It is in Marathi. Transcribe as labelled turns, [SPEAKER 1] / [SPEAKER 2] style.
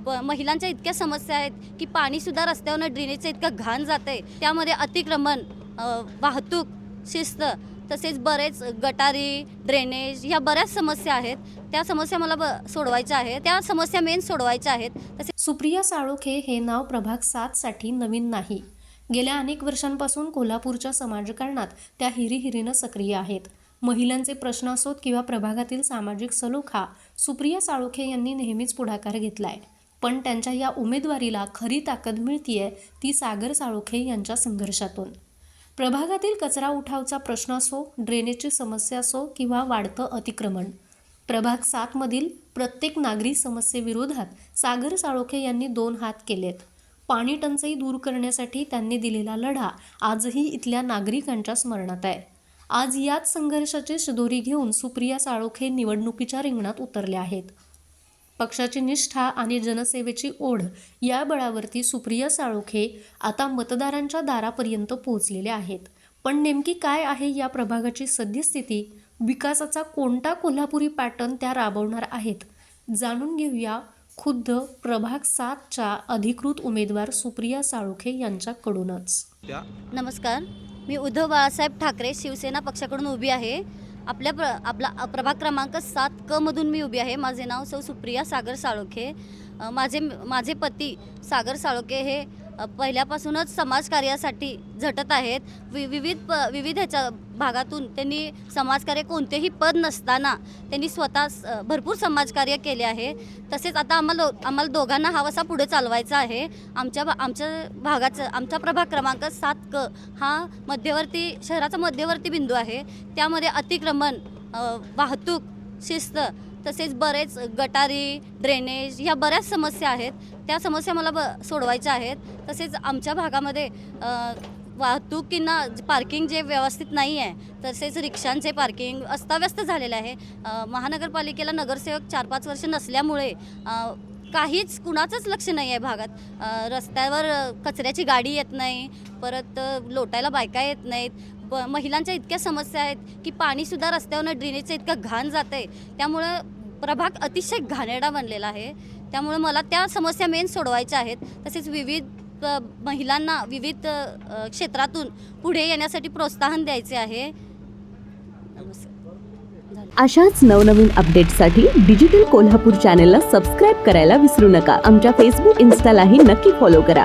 [SPEAKER 1] महिलांच्या इतक्या समस्या आहेत की पाणीसुद्धा रस्त्यावरनं ड्रेनेजचं इतकं घाण जातं आहे, त्यामध्ये अतिक्रमण, वाहतूक शिस्त, तसेच बरेच गटारी, ड्रेनेज ह्या बऱ्याच समस्या आहेत. त्या समस्या मला सोडवायच्या आहेत, त्या समस्या मेन सोडवायच्या आहेत. तसेच
[SPEAKER 2] सुप्रिया साळोखे हे नाव प्रभाग 7 साठी नवीन नाही. गेल्या अनेक वर्षांपासून कोल्हापूरच्या समाजकारणात त्या हिरीहिरीनं सक्रिय आहेत. महिलांचे प्रश्न असोत किंवा प्रभागातील सामाजिक सलोखा, सुप्रिया साळोखे यांनी नेहमीच पुढाकार घेतलाय. पण त्यांच्या या उमेदवारीला खरी ताकद मिळतीये ती सागर साळोखे यांच्या संघर्षातून. प्रभागातील कचरा उठावचा प्रश्न असो, ड्रेनेजची समस्या असो किंवा वाढतं अतिक्रमण, प्रभाग 7 मधील प्रत्येक नागरी समस्येविरोधात सागर साळोखे यांनी 2 हात केलेत. पाणी टंचाई दूर करण्यासाठी त्यांनी दिलेला लढा आजही इथल्या नागरिकांच्या स्मरणात आहे. आज याच संघर्षाची शिदोरी घेऊन सुप्रिया साळोखे निवडणुकीच्या रिंगणात उतरल्या आहेत. पक्षाची निष्ठा आणि जनसेवेची ओढ या बळावरती सुप्रिया साळोखे आता मतदारांच्या दारापर्यंत पोहोचलेल्या आहेत. पण नेमकी काय आहे या प्रभागाची सद्यस्थिती? विकासाचा कोणता कोल्हापुरी पॅटर्न त्या राबवणार आहेत? जाणून घेऊया खुद्द प्रभाग 7च्या अधिकृत उमेदवार सुप्रिया साळोखे यांच्याकडूनच.
[SPEAKER 1] नमस्कार, मी उद्धव बाळासाहेब ठाकरे शिवसेना पक्षाकडून उभी आहे. आपला प्रभाग क्रमांक 7 मधून मी उभी आहे. माझे नाव सौ सुप्रिया सागर साळोखे. माझे पती सागर साळोखे हे पहिल्यापासूनच समाजकार्यासाठी झटत आहेत. विविध ह्याच्या भागातून त्यांनी समाजकार्य कोणतेही पद नसताना त्यांनी स्वतः भरपूर समाजकार्य केले आहे. तसेच आता आम्हाला दोघांना हा वसा पुढे चालवायचा आहे. आमच्या भागाचं आमचा प्रभाग क्रमांक 7 हा शहराचा मध्यवर्ती बिंदू आहे. त्यामध्ये अतिक्रमण, वाहतूक शिस्त, तसेच बरेच गटारी, ड्रेनेज ह्या बऱ्याच समस्या आहेत. त्या समस्या मला सोडवायच्या आहेत. तसेच आमच्या भागामध्ये वाहतुकींना पार्किंग जे व्यवस्थित नाही आहे, तसेच रिक्षांचे पार्किंग अस्ताव्यस्त झालेले आहे. महानगरपालिकेला नगरसेवक 4-5 वर्ष नसल्यामुळे काहीच कुणाचंच लक्ष नाही आहे भागात. रस्त्यावर कचऱ्याची गाडी येत नाही, परत लोटायला बायका येत नाहीत. महिलांच्या इतक्या समस्या आहेत की पाणीसुद्धा रस्त्यावरनं ड्रेनेजचं इतकं घाण जातं आहे, त्यामुळं प्रभाग अतिशय घाणेरडा बनलेला आहे. त्यामुळे मला त्या समस्या मेन सोडवायच्या आहेत. तसेच महिलांना विविध क्षेत्रातून पुढे येण्यासाठी प्रोत्साहन द्यायचे आहे.
[SPEAKER 3] अशाच नवनवीन अपडेट्ससाठी डिजिटल कोल्हापूर चॅनेलला सबस्क्राईब करायला विसरू नका. आमच्या फेसबुक, इन्स्टालाही नक्की फॉलो करा.